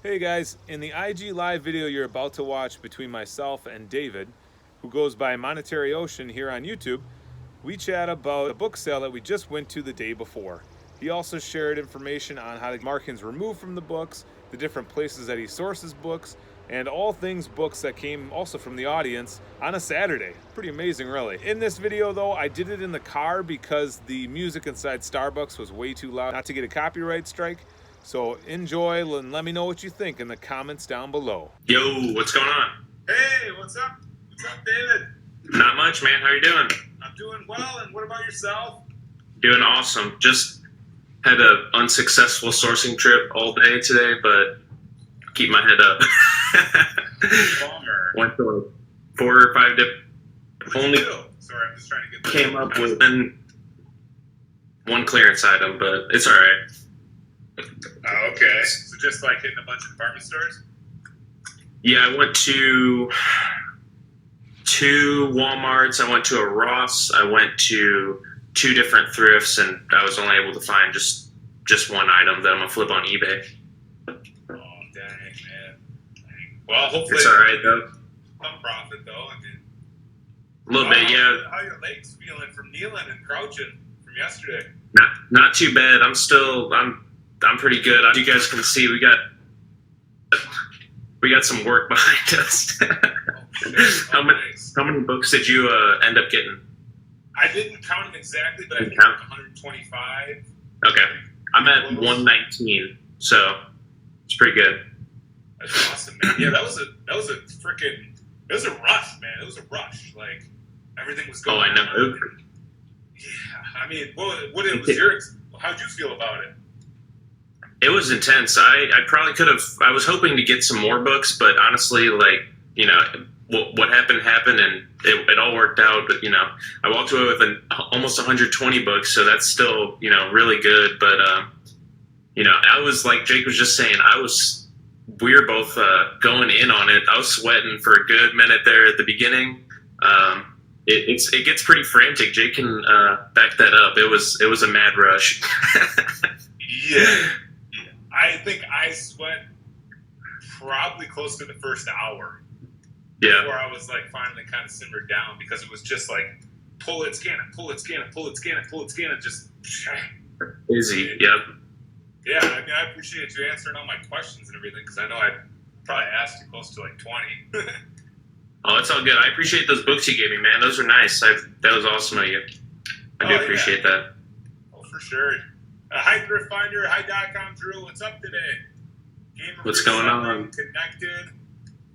Hey guys, in the IG Live video you're about to watch between myself and David, who goes by Monetary Ocean here on YouTube, we chat about a book sale that we just went to the day before. He also shared information on how to get markings removed from the books, the different places that he sources books, and all things books that came also from the audience on a Saturday. Pretty amazing, really. In this video, though, I did it in the car because the music inside Starbucks was way too loud not to get a copyright strike. So enjoy and let me know what you think in the comments down below. Yo, what's going on? Hey, what's up? What's up, David? Not much, man. How you doing? I'm doing well, and what about yourself? Doing awesome. Just had an unsuccessful sourcing trip all day today, but keep my head up. Bummer. Went to like 4 or 5 What'd only you do? Sorry, I'm just trying to get the came up with one clearance item, but it's all right. Oh, okay. So just like hitting a bunch of department stores? Yeah, I went to 2 Walmarts. I went to a Ross. I went to 2 different thrifts, and I was only able to find just one item that I'm gonna flip on eBay. Oh, dang, man. Dang. Well, hopefully It's all right though. some profit, though. I mean, A little bit, yeah. How are your legs feeling from kneeling and crouching from yesterday? Not too bad. I'm pretty good. You guys can see we got some work behind us. Oh, shit. How Oh, many nice. how many books did you end up getting? I didn't count them exactly, but I Didn't think count? 125. Okay, I'm at 119, so it's pretty good. That's awesome, man. Yeah, that was a rush, man. It was a rush. Like everything was going. Oh, I know. on. Yeah, I mean, how'd you feel about it? It was intense. I probably could have. I was hoping to get some more books, but honestly, like what happened, and it all worked out. But I walked away with almost 120 books, so that's still really good. But I was like Jake was just saying, we were both going in on it. I was sweating for a good minute there at the beginning. It gets pretty frantic. Jake can back that up. It was a mad rush. Yeah, I think I sweat probably close to the first hour. Yeah. Before I was like finally kind of simmered down because it was just like pull it, scan it, pull it, scan it, pull it, scan it, pull it, scan it, just. Easy. Yep. Yeah, I mean, I appreciate you answering all my questions and everything because I know I probably asked you close to like 20. Oh, it's all good. I appreciate those books you gave me, man. Those were nice. That was awesome of you. I do appreciate that. Oh, for sure. Hi, Thrift Finder. Hi.com, Drew. What's up today? Gamer What's going on? Connected.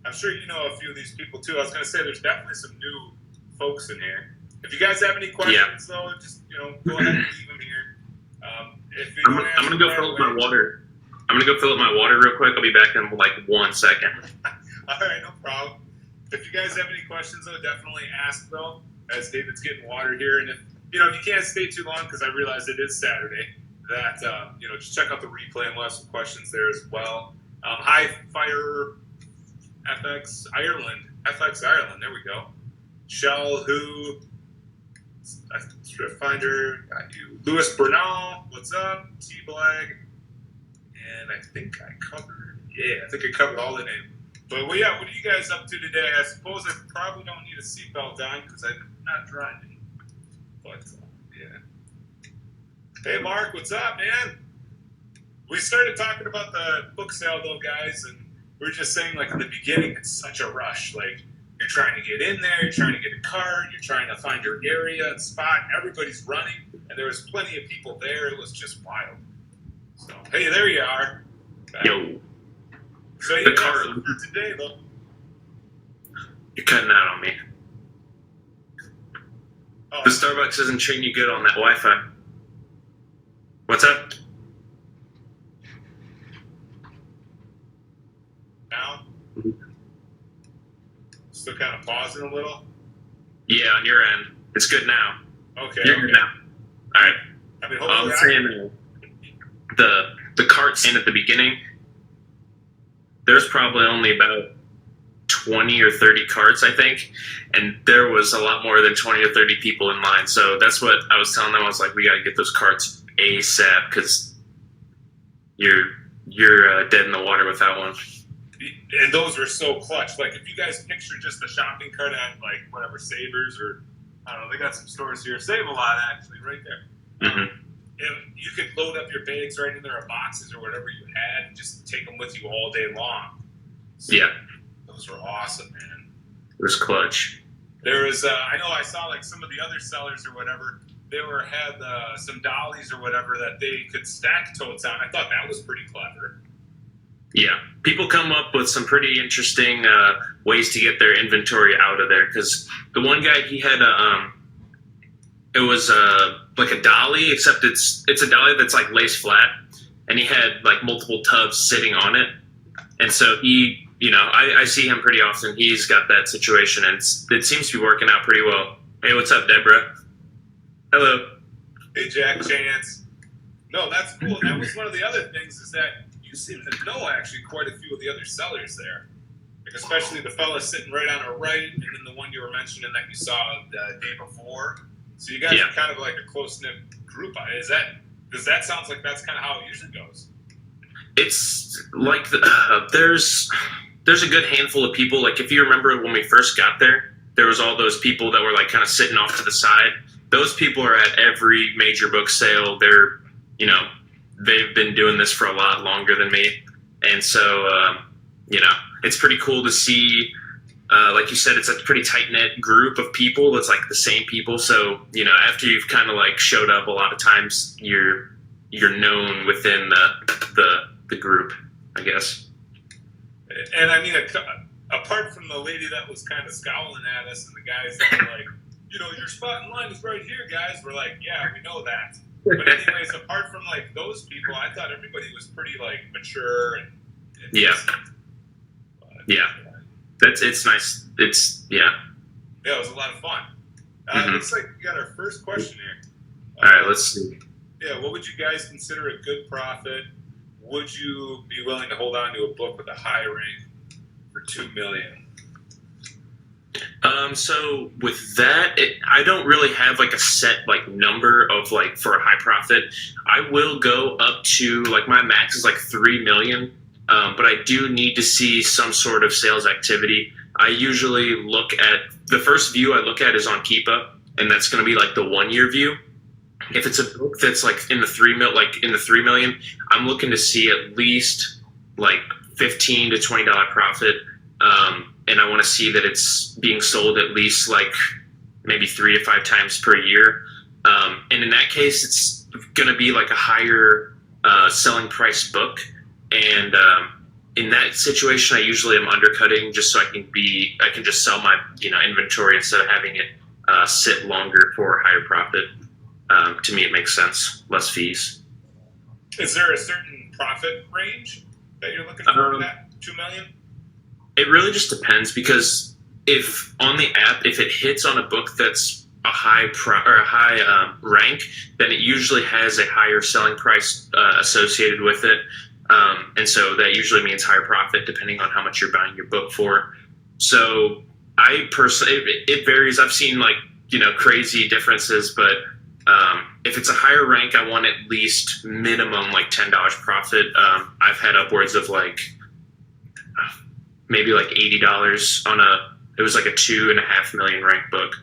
I'm sure you know a few of these people too. I was going to say there's definitely some new folks in here. If you guys have any questions, though, just go ahead and leave them here. If you I'm gonna go fill up my water. I'm gonna go fill up my water real quick. I'll be back in like 1 second. All right, no problem. If you guys have any questions, though, definitely ask, though, as David's getting water here. And if you can't stay too long because I realize it is Saturday, that just check out the replay and we'll have some questions there as well. Hi, Fire FX Ireland. There we go. Shell, who? Thrift Finder, got you. Louis Bernal, what's up? T Blag. And I think I covered all the names. But well, yeah, what are you guys up to today? I suppose I probably don't need a seatbelt on because I'm not driving. But yeah. Hey, Mark, what's up, man? We started talking about the book sale, though, guys, and we were just saying, like, in the beginning, it's such a rush. Like, you're trying to get in there, you're trying to get a card, you're trying to find your area and spot. Everybody's running, and there was plenty of people there. It was just wild. So, hey, there you are. Yo, So, yeah, the that's card. it for today, though. You're cutting out on me. Oh, The Starbucks isn't treating you good on that Wi-Fi. What's up? now? Still kind of pausing a little? Yeah, on your end. It's good now. Okay. You're good now. All right. I mean, I'm hopefully saying the cart scene at the beginning. There's probably only about 20 or 30 carts, I think, and there was a lot more than 20 or 30 people in line. So that's what I was telling them. I was like, we got to get those carts ASAP because you you're dead in the water with that one. And those were so clutch. Like if you guys picture just the shopping cart at like whatever Savers or I don't know, they got some stores here. Save a lot actually, right there. Mm-hmm. If you could load up your bags right in there or boxes or whatever you had and just take them with you all day long. So Yeah, those were awesome, man. it was clutch. There was, I know I saw like some of the other sellers or whatever. They had some dollies or whatever that they could stack totes on. I thought that was pretty clever. Yeah, people come up with some pretty interesting ways to get their inventory out of there. Because the one guy, he had it was like a dolly, except it's a dolly that's like lace flat, and he had like multiple tubs sitting on it, and so he, I see him pretty often. He's got that situation, and it seems to be working out pretty well. Hey, what's up, Deborah? Hello. Hey, Jack Chance. No, that's cool. That was one of the other things is that you seem to know actually quite a few of the other sellers there, like especially the fella sitting right on our right, and then the one you were mentioning that you saw the day before. So you guys are kind of like a close knit group. Does that sound like that's kind of how it usually goes? It's like there's a good handful of people. Like if you remember when we first got there was all those people that were like kind of sitting off to the side. Those people are at every major book sale. They're, they've been doing this for a lot longer than me. And so, it's pretty cool to see, like you said, it's a pretty tight-knit group of people. It's like the same people. So, after you've kind of like showed up a lot of times, you're known within the group, I guess. And I mean, apart from the lady that was kind of scowling at us and the guys that were like, your spot in line is right here, guys. We're like, yeah, we know that. But anyways, apart from like those people, I thought everybody was pretty like mature and yeah. Yeah. It's nice. Yeah, it was a lot of fun. Looks like we got our first question here. All right, let's see. Yeah, what would you guys consider a good profit? Would you be willing to hold on to a book with a high rank for $2 million? So with that, I don't really have like a set like number of like for a high profit. I will go up to like my max is like 3 million. But I do need to see some sort of sales activity. I usually look at the first view I look at is on Keepa, and that's going to be like the 1 year view. If it's a book that's like in the 3 million, I'm looking to see at least like $15 to $20 profit. And I want to see that it's being sold at least like maybe 3 to 5 times per year. And in that case, it's going to be like a higher selling price book. And in that situation, I usually am undercutting just so I can just sell my inventory instead of having it sit longer for a higher profit. To me, it makes sense, less fees. Is there a certain profit range that you're looking for that $2 million? It really just depends because if on the app, if it hits on a book that's a high rank, then it usually has a higher selling price associated with it. And so that usually means higher profit depending on how much you're buying your book for. So I personally, it varies. I've seen like, crazy differences, but if it's a higher rank, I want at least minimum like $10 profit. I've had upwards of like maybe like $80 on it was like a 2.5 million rank book.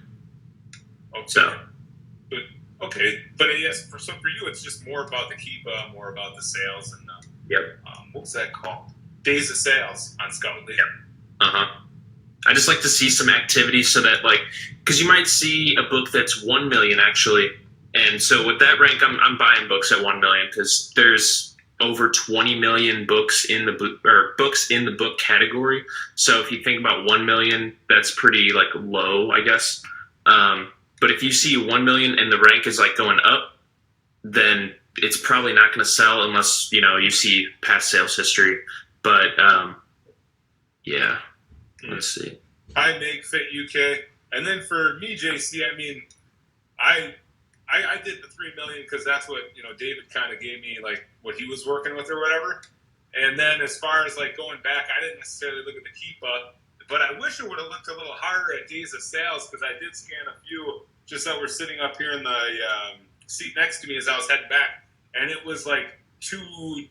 Okay. So. But yes, for you, it's just more about the Keepa, more about the sales, and yep. What was that called? Days of sales on Scoutly. Yep. I just like to see some activity so that because you might see a book that's 1 million actually, and so with that rank, I'm buying books at 1 million because there's over 20 million books in the book category. So if you think about 1 million, that's pretty low, I guess. But if you see 1 million and the rank is going up, then it's probably not going to sell unless, you see past sales history. But, yeah, let's see. I make Fit UK. And then for me, JC, I mean, I did the 3 million because that's what, David kind of gave me, what he was working with or whatever. And then as far as, going back, I didn't necessarily look at the Keepa. But I wish it would have looked a little harder at Days of Sales because I did scan a few just that were sitting up here in the seat next to me as I was heading back. And it was 2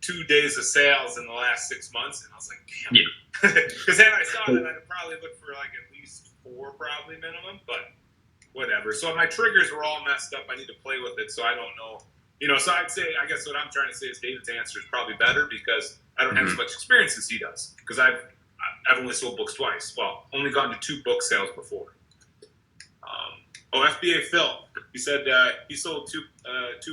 2 days of sales in the last 6 months, and I was like, damn. Yeah. Because had I saw that, I'd probably look for like at least 4 probably minimum, but whatever. So my triggers were all messed up. I need to play with it, so I don't know. So I'd say, I guess what I'm trying to say is David's answer is probably better because I don't have as much experience as he does. Because I've only sold books twice. Well, only gone to 2 book sales before. FBA Phil, he said he sold two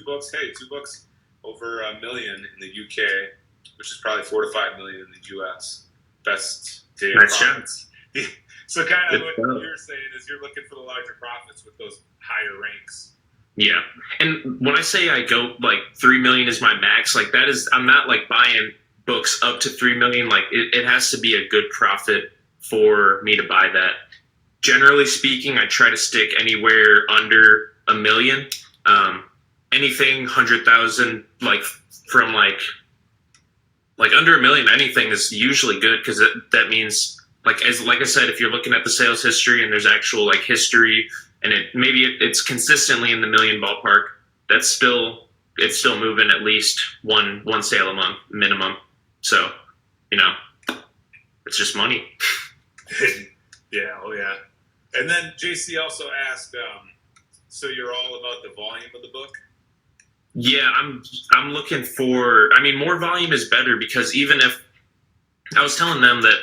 books. Hey, 2 books over $1 million in the UK, which is probably $4 to $5 million in the US. Best day of profits. So kind of what you're saying is you're looking for the larger profits with those higher ranks. Yeah. And when I say I go like 3 million is my max, like that is, I'm not like buying books up to 3 million. Like it has to be a good profit for me to buy that. Generally speaking, I try to stick anywhere under $1 million. Anything 100,000, like from like under $1 million, anything is usually good because that means like I said, if you're looking at the sales history and there's actual like history and it's consistently in the $1 million ballpark, it's still moving at least one sale a month minimum. So, it's just money. Yeah, oh yeah. And then JC also asked, so you're all about the volume of the book? Yeah, I'm looking for, more volume is better because even if I was telling them that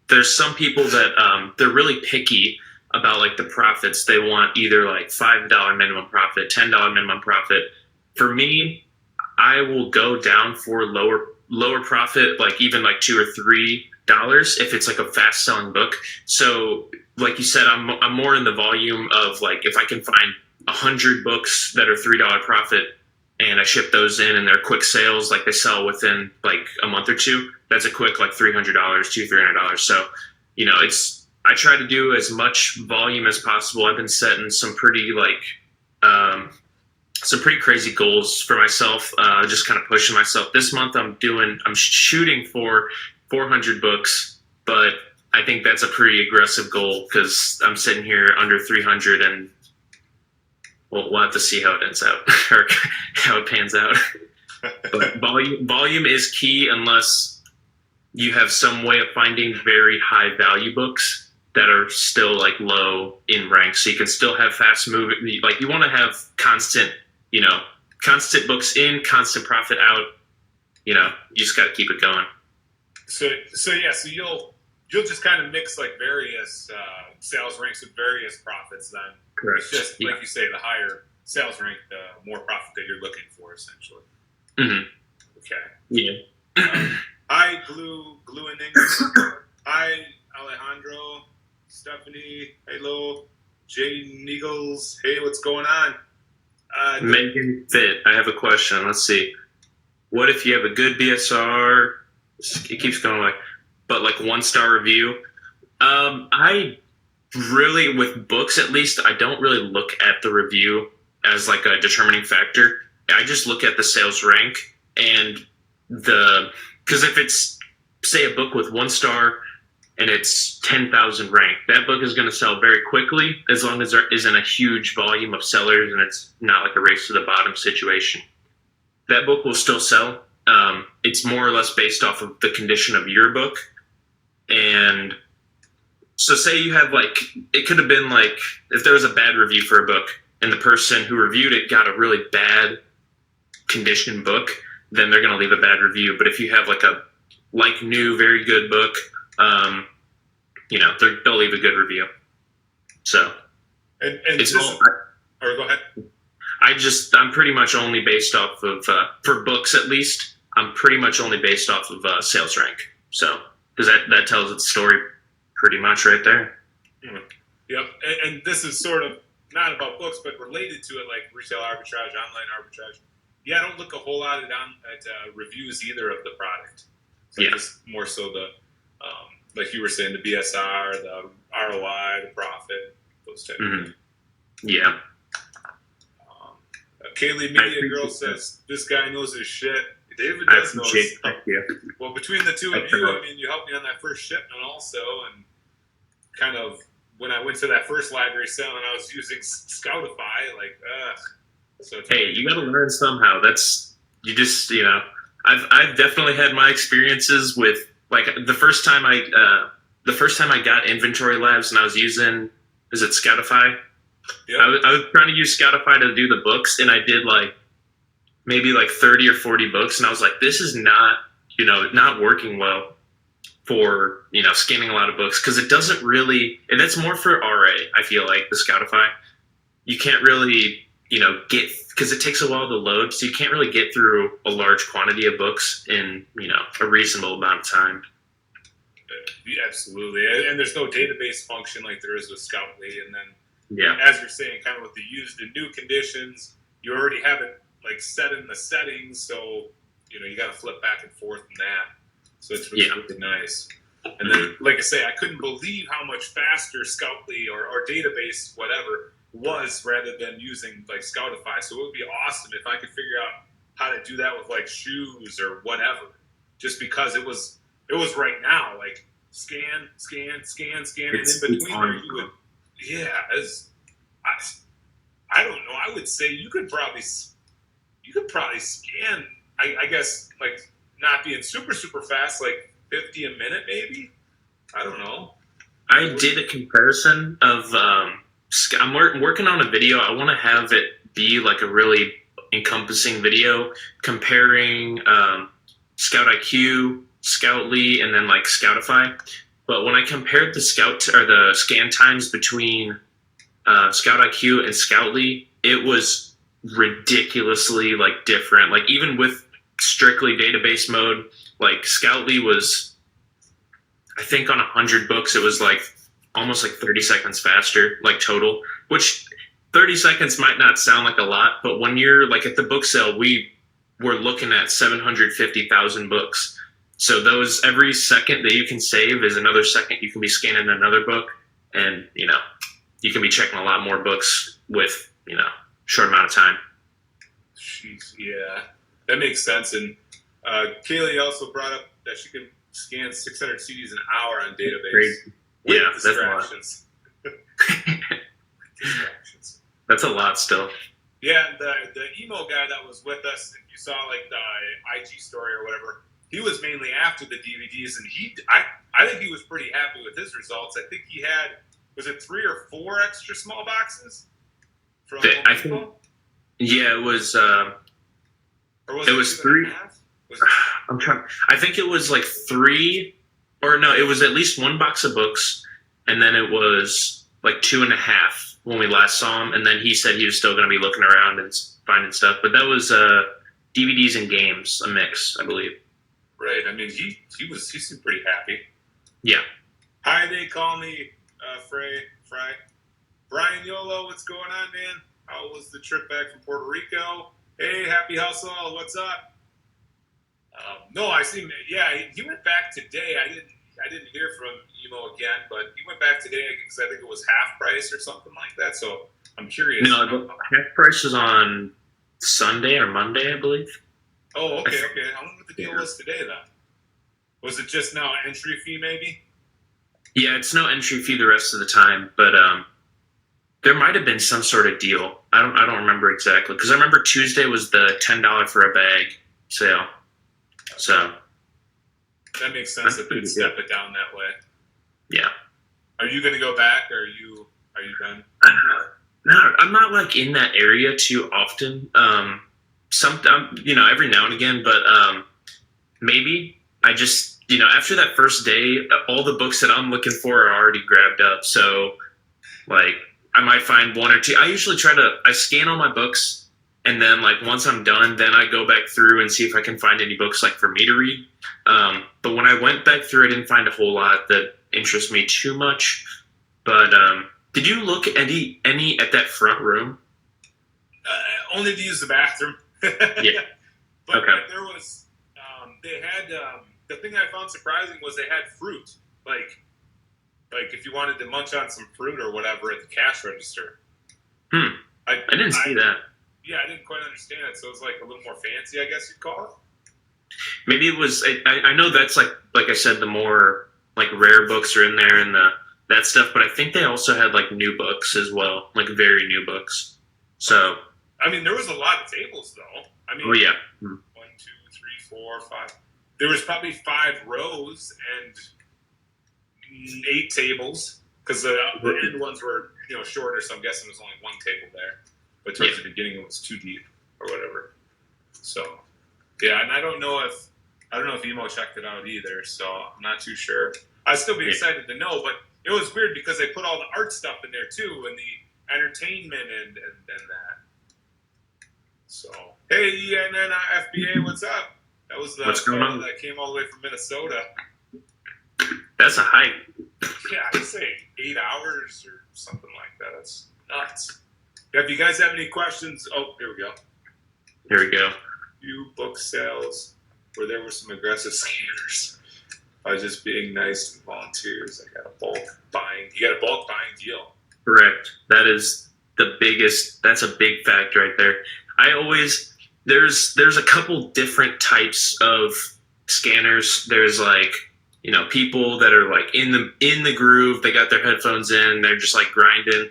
there's some people that they're really picky about like the profits. They want either like $5 minimum profit, $10 minimum profit. For me, I will go down for lower profit, like even like $2 or $3 if it's like a fast selling book. So like you said, I'm more in the volume of like if I can find 100 books that are $3 profit and I ship those in and they're quick sales, like they sell within like a month or two, that's a quick like $300, $300. So, I try to do as much volume as possible. I've been setting some pretty crazy goals for myself, just kind of pushing myself. This month I'm shooting for 400 books, but I think that's a pretty aggressive goal because I'm sitting here under 300 and we'll have to see how it ends out or how it pans out. But volume is key unless you have some way of finding very high value books that are still like low in rank. So you can still have fast moving, like you want to have constant books in, constant profit out. You just got to keep it going. So you'll just kind of mix like various sales ranks with various profits then. Correct. It's just like you say, the higher sales rank, the more profit that you're looking for, essentially. Mm-hmm. Okay. Yeah. Hi, Glue and English. Hi, Alejandro, Stephanie. Hello, Jay Niggles. Hey, what's going on? Megan Fit, I have a question. Let's see. What if you have a good BSR? It keeps going but like 1-star review. I really, with books at least, I don't really look at the review as like a determining factor. I just look at the sales rank and because if it's say a book with 1 star and it's 10,000 ranked, that book is going to sell very quickly as long as there isn't a huge volume of sellers and it's not like a race to the bottom situation. That book will still sell. It's more or less based off of the condition of your book. And so say you have it could have been if there was a bad review for a book and the person who reviewed it got a really bad condition book, then they're going to leave a bad review. But if you have a new, very good book, they'll leave a good review. So and it's or go ahead. I'm pretty much only based off of, for books at least, I'm pretty much only based off of sales rank. So, because that tells its story pretty much right there. Mm-hmm. Yep. And this is sort of not about books, but related to it, like retail arbitrage, online arbitrage. Yeah, I don't look a whole lot at reviews either of the product. So yeah. Just more so the, like you were saying, the BSR, the ROI, the profit, those type of things. Yeah. Kaylee Media Girl says, this guy knows his shit. David does know his stuff. Well, between the two of you, you helped me on that first shipment also, and kind of when I went to that first library sale and I was using Scoutify, So hey, you got to learn somehow. That's, you just, I've definitely had my experiences with, like, the first time I got Inventory Labs and I was using, is it Scoutify? Yep. I was trying to use Scoutify to do the books, and I did like maybe like 30 or 40 books, and I was like, this is not, not working well for, scanning a lot of books, because it doesn't really, and that's more for RA, I feel like, the Scoutify. You can't really, get, because it takes a while to load, so you can't really get through a large quantity of books in, a reasonable amount of time. Yeah, absolutely. And there's no database function like there is with Scoutly. And then, Yeah. as you're saying, kind of with the used and new conditions, you already have it like set in the settings, so you got to flip back and forth in that. So it's really, really nice. And then, like I say, I couldn't believe how much faster Scoutly or database, whatever, was rather than using like Scoutify. So it would be awesome if I could figure out how to do that with like shoes or whatever. Just because it was right now, like scan, and in between there you would, I don't know. I would say you could probably scan. I guess like not being super fast, like 50 a minute maybe. I don't know. I did a comparison of. I'm working on a video. I want to have it be like a really encompassing video comparing Scout IQ, Scoutly, and then like Scoutify. But when I compared the the scan times between Scout IQ and Scoutly, it was ridiculously like different. Like even with strictly database mode, like Scoutly was, I think on 100 books, it was like almost like 30 seconds faster, like total, which 30 seconds might not sound like a lot, but when you're like at the book sale, we were looking at 750,000 books. So those, every second that you can save is another second you can be scanning another book, and you can be checking a lot more books with short amount of time. Jeez, yeah, that makes sense. And Kaylee also brought up that she can scan 600 CDs an hour on database. Crazy. With Yeah, distractions. Distractions. That's a lot still. Yeah, and the emo guy that was with us, and you saw like the IG story or whatever, he was mainly after the DVDs, and I think he was pretty happy with his results. I think he had, was it 3 or 4 extra small boxes from Home I think, Depot? yeah, it was. Or was it was 3. I'm trying. I think it was like 3, or no, it was at least 1 box of books, and then it was like 2.5 when we last saw him, and then he said he was still going to be looking around and finding stuff. But that was DVDs and games, a mix, I believe. Right. I mean, he seemed pretty happy. Yeah. Hi, they call me Fry. Brian Yolo, what's going on, man? How was the trip back from Puerto Rico? Hey, happy hustle. What's up? No, I see. Yeah, he went back today. I didn't hear from Emo again, but he went back today because I think it was half price or something like that. So I'm curious. No, half price was on Sunday or Monday, I believe. Oh, okay. I wonder what the deal was today then. Was it just now entry fee maybe? Yeah, it's no entry fee the rest of the time, but there might have been some sort of deal. I don't remember exactly, because I remember Tuesday was the $10 for a bag sale. So that makes sense if they step it down that way. Yeah. Are you going to go back, or are you done? No, I'm not like in that area too often. Every now and again, but maybe I just, after that first day, all the books that I'm looking for are already grabbed up. So like I might find 1 or 2. I usually I scan all my books, and then like once I'm done, then I go back through and see if I can find any books like for me to read. But when I went back through, I didn't find a whole lot that interests me too much. But did you look at any at that front room? Only to use the bathroom. Yeah. But okay. There was, they had, the thing I found surprising was they had fruit. Like if you wanted to munch on some fruit or whatever at the cash register. I didn't see that. Yeah, I didn't quite understand it. So it was like a little more fancy, I guess you'd call it. Maybe it was. I know that's like I said, the more like rare books are in there and that stuff. But I think they also had like new books as well, like very new books. So I mean, there was a lot of tables though. I mean, oh yeah, 1, 2, 3, 4, 5. There was probably 5 rows and 8 tables because the end ones were shorter. So I'm guessing there's only 1 table there. But towards the beginning, it was too deep or whatever. So yeah, and I don't know if Emo checked it out either. So I'm not too sure. I'd still be excited to know, but it was weird because they put all the art stuff in there too, and the entertainment and that. So hey, ENN FBA, what's up? That was the fellow that came all the way from Minnesota. That's a hike. Yeah, I'd say 8 hours or something like that. That's nuts. If you guys have any questions, here we go. Here we go. Few book sales where there were some aggressive scanners. By just being nice to volunteers, I got a bulk buying. You got a bulk buying deal. Correct. That is the biggest. That's a big factor right there. There's a couple different types of scanners. There's like, people that are like in the groove. They got their headphones in. They're just like grinding.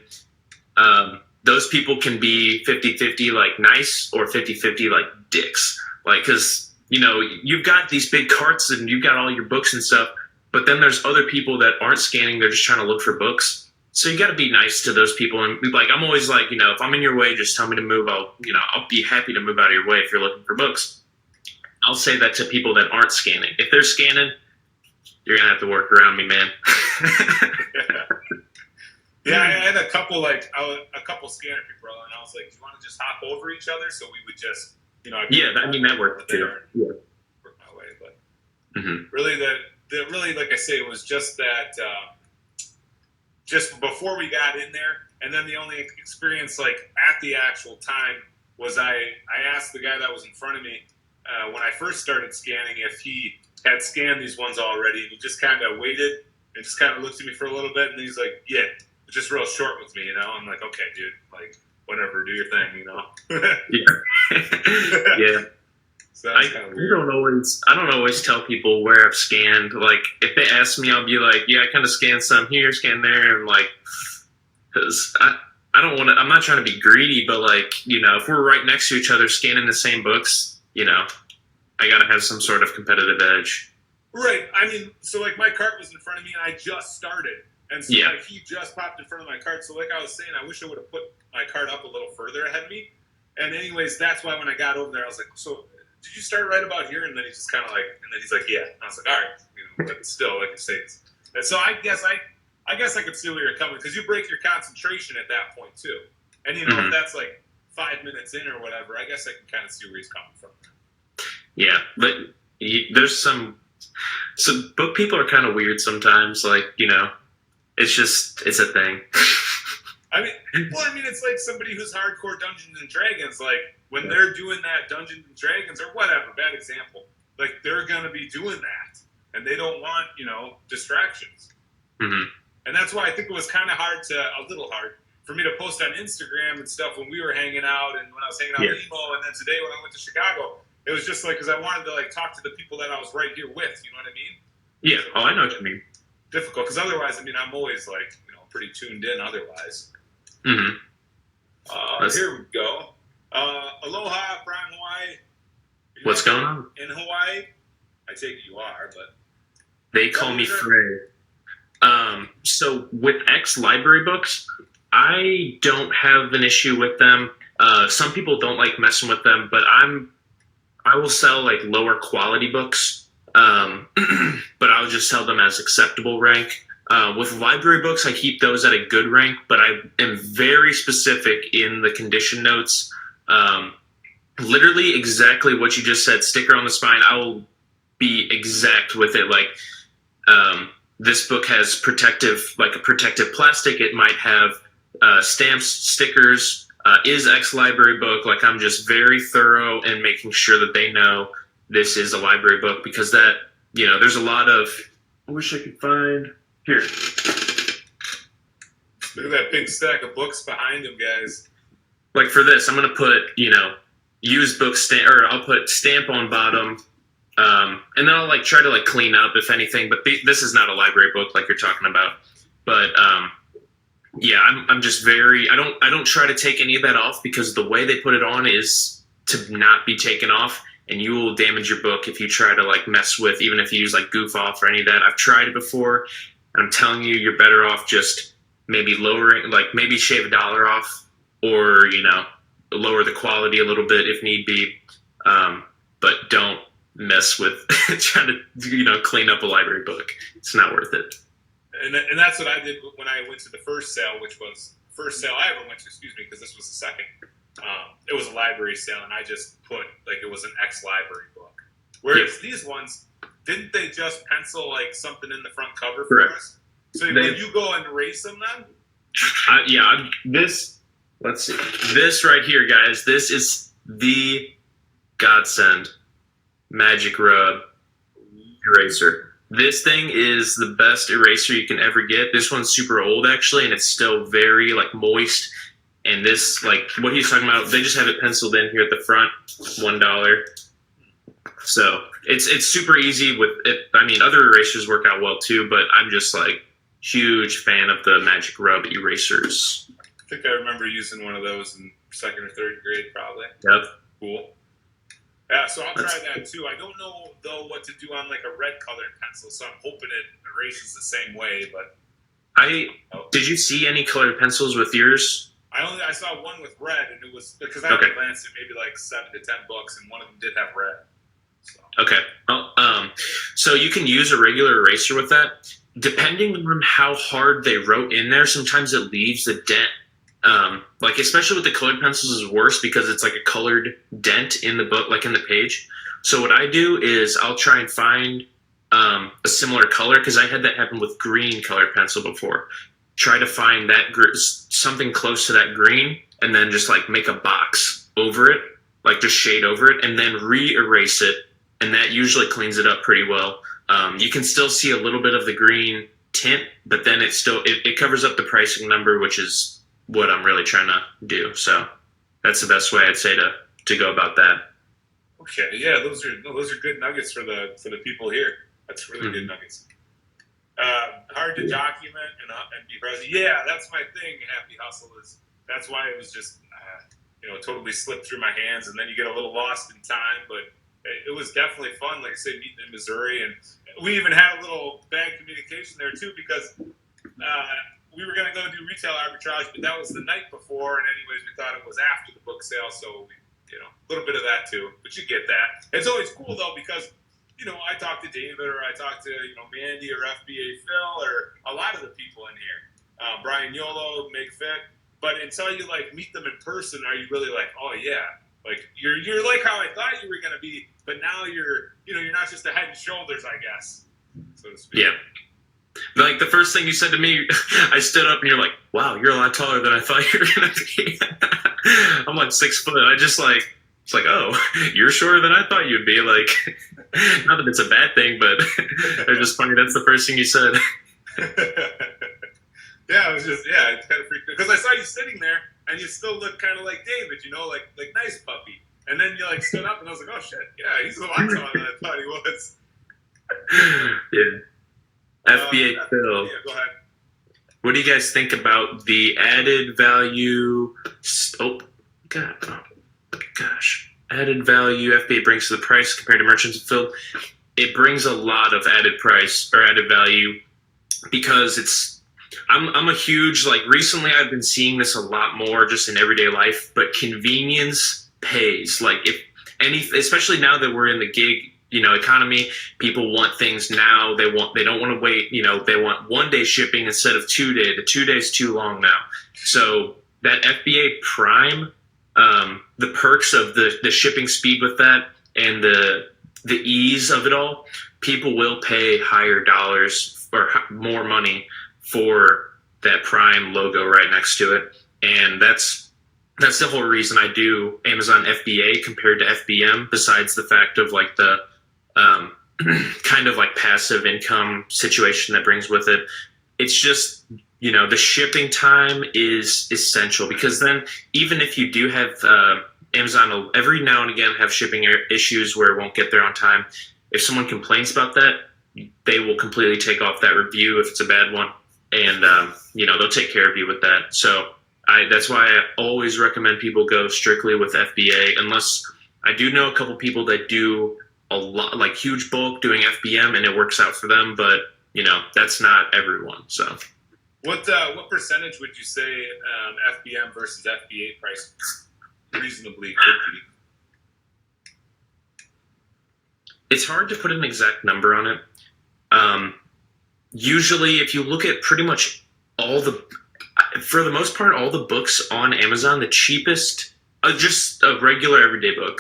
Those people can be 50-50 like nice or 50-50 like dicks. Like, because, you've got these big carts and you've got all your books and stuff, but then there's other people that aren't scanning. They're just trying to look for books. So you got to be nice to those people. And like, I'm always like, if I'm in your way, just tell me to move. I'll be happy to move out of your way if you're looking for books. I'll say that to people that aren't scanning. If they're scanning, you're going to have to work around me, man. Yeah, I had a couple scanner people, and I was like, "Do you want to just hop over each other?" So we would just, that worked too. Yeah, work my way. But really, really, like I say, it was just that, just before we got in there, and then the only experience like at the actual time was I asked the guy that was in front of me when I first started scanning if he had scanned these ones already, and he just kind of waited and just kind of looked at me for a little bit, and he's like, "Yeah." Just real short with me, I'm like, okay, dude, like, whatever, do your thing, Yeah. Yeah. So that's kind of weird. I don't always tell people where I've scanned. Like, if they ask me, I'll be like, yeah, I kind of scanned some here, scan there, and like, because I don't want to. I'm not trying to be greedy, but like, if we're right next to each other scanning the same books, I gotta have some sort of competitive edge. Right. I mean, so like my cart was in front of me, and I just started. And so like, he just popped in front of my cart. So like I was saying, I wish I would have put my cart up a little further ahead of me. And anyways, that's why when I got over there, I was like, so did you start right about here? And then he's just kind of like, and then he's like, yeah. And I was like, all right. But still, like I say, and so I guess I could see where you're coming, because you break your concentration at that point too. And if that's like 5 minutes in or whatever, I guess I can kind of see where he's coming from. Yeah, but there's some book people are kind of weird sometimes. Like, it's a thing. I mean, it's like somebody who's hardcore Dungeons and Dragons. Like, when they're doing that Dungeons and Dragons or whatever, bad example, like, they're going to be doing that. And they don't want, distractions. Mm-hmm. And that's why I think it was kind of a little hard for me to post on Instagram and stuff when we were hanging out and when I was hanging out with Emo, and then today when I went to Chicago. It was just like, because I wanted to, like, talk to the people that I was right here with, you know what I mean? Yeah, I know what you mean. Difficult, because otherwise, I'm always like, pretty tuned in otherwise. Mm-hmm. Here we go. Aloha from Hawaii. What's going on? In Hawaii? I take it you are, but... They call me Frey. So with X library books, I don't have an issue with them. Some people don't like messing with them, but I will sell like lower quality books, but I'll just sell them as acceptable rank. With library books, I keep those at a good rank, but I am very specific in the condition notes. Literally exactly what you just said, sticker on the spine. I will be exact with it. Like, this book has a protective plastic. It might have stamps, stickers, is X library book. Like, I'm just very thorough in making sure that they know this is a library book, because that, there's a lot of, I wish I could find here. Look at that big stack of books behind him, guys. Like for this, I'm going to put, used book stamp, or I'll put stamp on bottom. And then I'll like try to like clean up if anything, but this is not a library book like you're talking about. But, yeah, I'm just very, I don't try to take any of that off, because the way they put it on is to not be taken off. and you will damage your book if you try to like mess with, even if you use like goof off or any of that. I've tried it before, and I'm telling you, you're better off just maybe lowering, like maybe shave $1 off, or lower the quality a little bit if need be, but don't mess with trying to clean up a library book. It's not worth it. And that's what I did when I went to the first sale, which was the first sale I ever went to, because this was the second. It was a library sale, and I just put like it was an ex-library book. Whereas these ones, didn't they just pencil like something in the front cover for us? So when you go and erase them then? Let's see. This right here, guys, this is the Godsend Magic Rub eraser. This thing is the best eraser you can ever get. This one's super old, actually, and it's still very, like, moist. And this, like, what he's talking about, they just have it penciled in here at the front, $1. So it's super easy with it. I mean, other erasers work out well, too, but I'm just, like, huge fan of the Magic Rub erasers. I think I remember using one of those in 2nd or 3rd grade, probably. Yep. Cool. Yeah, so I'll try that too. I don't know though what to do on like a red colored pencil, so I'm hoping it erases the same way. But did you see any colored pencils with yours? I saw one with red, and it was because I only glanced at maybe like 7 to 10 books, and one of them did have red. So. Okay. Well, so you can use a regular eraser with that. Depending on how hard they wrote in there, sometimes it leaves a dent. Like especially with the colored pencils is worse because it's like a colored dent in the book, like in the page. So what I do is I'll try and find a similar color, because I had that happen with green colored pencil before. Try to find that something close to that green, and then just like make a box over it, like just shade over it, and then re-erase it, and that usually cleans it up pretty well. You can still see a little bit of the green tint, but then it covers up the pricing number, which is what I'm really trying to do. So that's the best way I'd say to go about that. Okay, yeah, those are good nuggets for the people here. That's really good nuggets. Hard to document and be present. Yeah, that's my thing. Happy Hustle that's why it was just totally slipped through my hands, and then you get a little lost in time. But it was definitely fun. Like I say, meeting in Missouri, and we even had a little bad communication there too, because we were going to go do retail arbitrage, but that was the night before, and anyways, we thought it was after the book sale, so a little bit of that too. But you get that. It's always cool though, because I talk to David, or I talk to Mandy or FBA Phil, or a lot of the people in here, Brian Yolo, Meg Fit. But until you like meet them in person, are you really like, oh yeah, like you're like how I thought you were going to be, but now you're not just a head and shoulders, I guess, so to speak. Yeah. Like the first thing you said to me, I stood up and you're like, wow, you're a lot taller than I thought you were going to be. I'm like 6 foot. It's like, oh, you're shorter than I thought you'd be. Like, not that it's a bad thing, but it's just funny. That's the first thing you said. Yeah, it's kind of freaky. Because I saw you sitting there and you still look kind of like David, like nice puppy. And then you like stood up and I was like, oh shit, yeah, he's a lot taller than I thought he was. Yeah. FBA Phil. Yeah, go ahead. What do you guys think about the added value? Added value FBA brings to the price compared to Merchants Fulfilled. It brings a lot of added price or added value, because I'm a huge, like, recently I've been seeing this a lot more just in everyday life, but convenience pays. Like, especially now that we're in the gig economy, people want things now. They don't want to wait. They want 1 day shipping instead of 2 day. The 2 days too long now. So that FBA Prime, the perks of the shipping speed with that, and the ease of it all, people will pay higher dollars or more money for that Prime logo right next to it. And that's the whole reason I do Amazon FBA compared to FBM, besides the fact of like the kind of like passive income situation that brings with it. It's just, the shipping time is essential, because then even if you do have Amazon will every now and again have shipping issues where it won't get there on time. If someone complains about that, they will completely take off that review if it's a bad one, and they'll take care of you with that. So that's why I always recommend people go strictly with FBA, unless I do know a couple people that do a lot, like huge bulk doing FBM, and it works out for them. But that's not everyone. So, what percentage would you say FBM versus FBA price reasonably could be? It's hard to put an exact number on it. Usually, if you look at pretty much for the most part, all the books on Amazon, the cheapest, just a regular everyday book,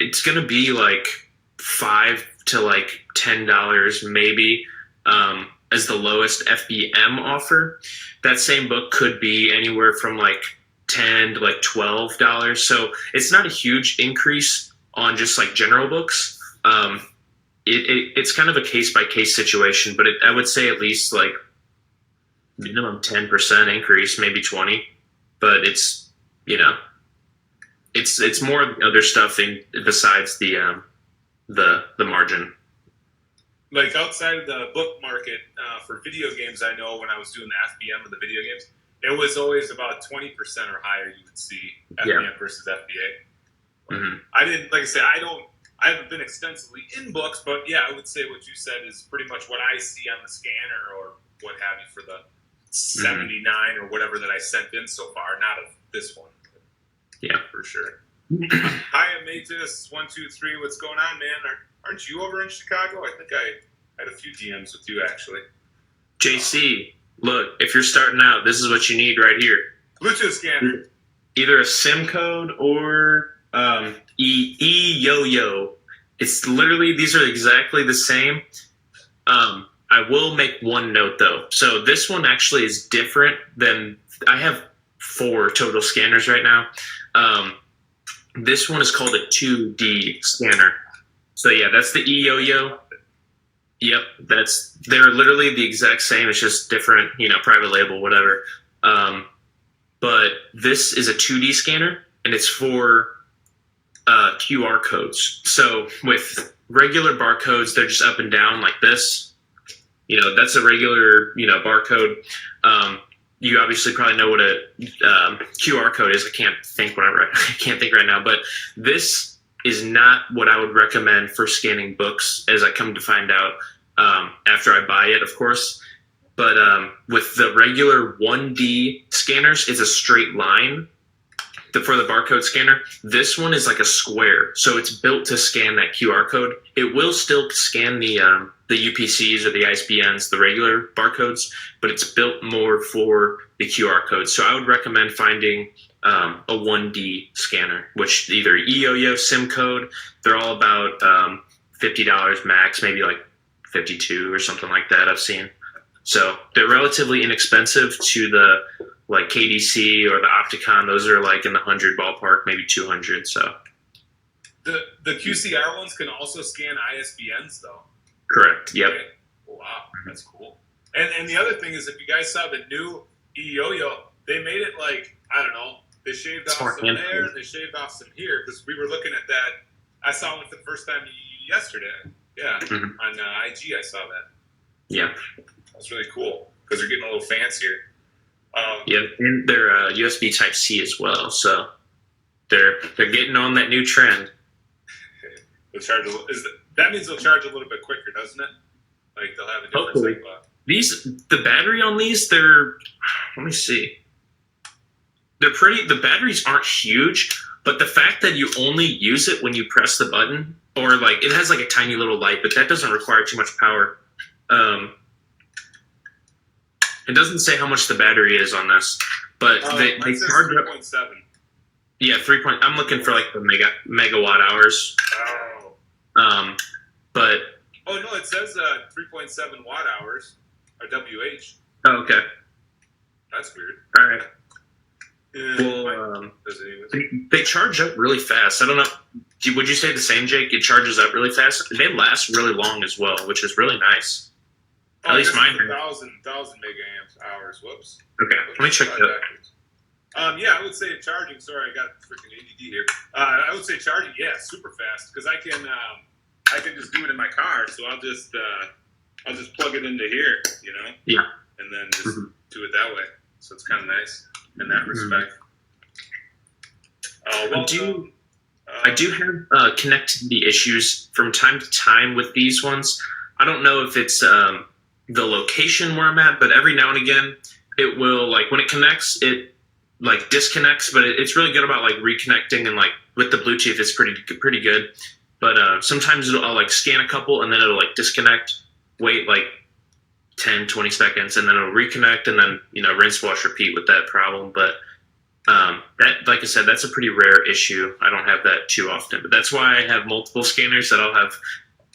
it's going to be like $5 to like $10 maybe as the lowest FBM offer. That same book could be anywhere from like $10 to like $12. So it's not a huge increase on just like general books. It's kind of a case-by-case situation, but I would say at least like minimum 10% increase, maybe 20, but it's more other stuff besides the margin. Like outside of the book market for video games, I know when I was doing the FBM of the video games, it was always about 20% or higher. You would see FBM versus FBA. Mm-hmm. I didn't, like I said, I haven't been extensively in books, but yeah, I would say what you said is pretty much what I see on the scanner or what have you for the 79 or whatever that I sent in so far. Not of this one. Yeah, for sure. Hi, Amatus123. What's going on, man? Aren't you over in Chicago? I think I had a few DMs with you actually. JC, look, if you're starting out, this is what you need right here. Bluetooth scanner. Either a SIM code or eYoYo. It's literally, these are exactly the same. I will make one note though. So this one actually is different than, I have 4 total scanners right now. This one is called a 2D scanner. So yeah, that's the eYoYo. Yep, they're literally the exact same. It's just different, private label, whatever. But this is a 2D scanner, and it's for QR codes. So with regular barcodes, they're just up and down like this. That's a regular, barcode. You obviously probably know what a QR code is. I can't think right now, but this is not what I would recommend for scanning books, as I come to find out after I buy it, of course. But with the regular 1D scanners, it's a straight line. For the barcode scanner, this one is like a square, so it's built to scan that QR code. It will still scan the UPCs or the ISBNs, the regular barcodes, but it's built more for the QR code. So I would recommend finding a 1D scanner, which either eYoYo, SIM code, they're all about $50 max, maybe like 52 or something like that I've seen. So they're relatively inexpensive to the like KDC or the Opticon. Those are like in the 100 ballpark, maybe 200. So the QCR ones can also scan ISBNs though. Correct. Yep. Okay. Wow, that's cool. And the other thing is, if you guys saw the new eYoYo, they made it like, I don't know, they shaved off some there, they shaved off some here, because we were looking at that. I saw one for the first time yesterday. Yeah, on IG I saw that. Yeah. That's really cool, because they're getting a little fancier. Yeah, and they're USB Type-C as well, so they're getting on that new trend. That means they'll charge a little bit quicker, doesn't it? Like they'll have a different type of... The battery on these, let me see. The batteries aren't huge, but the fact that you only use it when you press the button, or like it has like a tiny little light, but that doesn't require too much power. It doesn't say how much the battery is on this, but they charge up. 3.7. Yeah, 3. I'm looking for like the megawatt hours. Oh. But. Oh no, it says 3.7 watt hours or WH. Oh, okay. That's weird. All right. Yeah, well, they charge up really fast. I don't know. Would you say the same, Jake? It charges up really fast. They last really long as well, which is really nice. At least mine. 1,000 megaamp hours. Whoops. Okay, let me check that. Yeah, I would say charging. Sorry, I got freaking ADD here. I would say charging. Yeah, super fast, because I can just do it in my car. So I'll just plug it into here, Yeah. and then just do it that way. So it's kind of nice in that respect. I do have connectivity issues from time to time with these ones. I don't know if it's the location where I'm at, but every now and again, it will, like, when it connects, it like disconnects, but it's really good about like reconnecting, and like with the Bluetooth, it's pretty good. But sometimes I'll like scan a couple and then it'll like disconnect, wait like 10, 20 seconds, and then it'll reconnect, and then, rinse, wash, repeat with that problem. But that, like I said, that's a pretty rare issue. I don't have that too often, but that's why I have multiple scanners that I'll have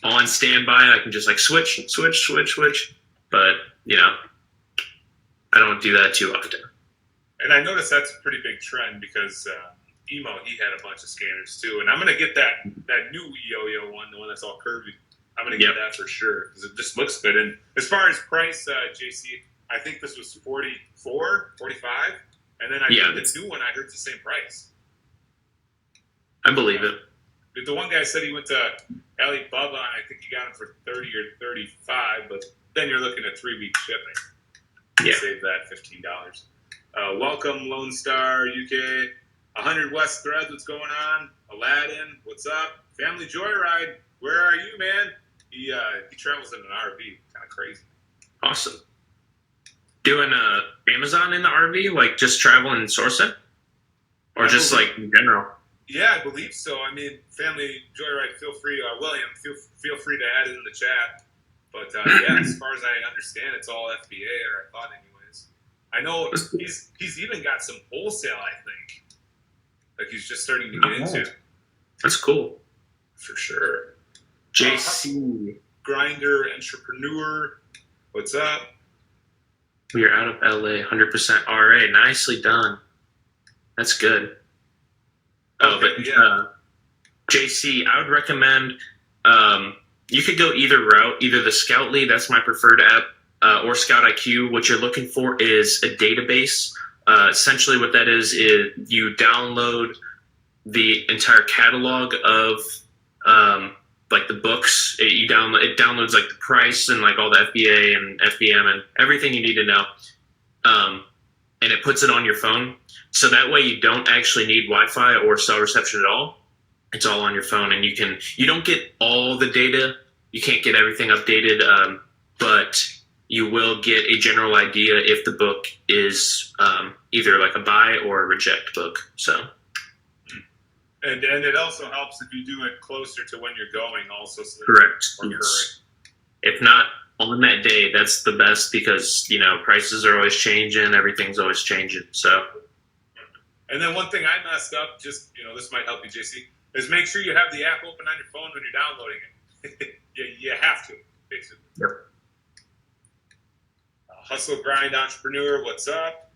on standby. I can just like switch. But, I don't do that too often. And I noticed that's a pretty big trend because Emo, he had a bunch of scanners too. And I'm going to get that new Yo-Yo one, the one that's all curvy. I'm going to get that for sure because it just looks good. And as far as price, JC, I think this was 44, 45. And then I think the new one, I heard it's the same price. I believe it. The one guy said he went to Alibaba, and I think he got them for 30 or 35, but then you're looking at 3-week shipping. Yeah. Save that $15. Welcome, Lone Star UK. 100 West Threads, what's going on? Aladdin, what's up? Family Joyride, where are you, man? He travels in an RV, kind of crazy. Awesome. Doing Amazon in the RV, like just traveling and sourcing, or just like in general? Yeah, I believe so. I mean, Family Joyride, feel free, William, feel free to add it in the chat. But yeah, as far as I understand, it's all FBA, or I thought anyways. I know he's even got some wholesale, I think. Like he's just starting to get into. That's cool. For sure. JC. Grinder Entrepreneur. What's up? We are out of LA, 100% RA. Nicely done. That's good. JC, I would recommend you could go either route, either the Scoutly, that's my preferred app, or Scout IQ. What you're looking for is a database. Essentially what that is you download the entire catalog of like the books. It downloads like the price and like all the FBA and FBM and everything you need to know. And it puts it on your phone. So that way you don't actually need Wi-Fi or cell reception at all. It's all on your phone, and you don't get all the data. You can't get everything updated, but you will get a general idea if the book is either like a buy or a reject book. So, and it also helps if you do it closer to when you're going. Also, so correct. Yes. If not on that day, that's the best because prices are always changing. Everything's always changing. So, and then one thing I messed up, just this might help you, JC, is make sure you have the app open on your phone when you're downloading it. you have to, basically. Yep. Hustle Grind Entrepreneur, what's up?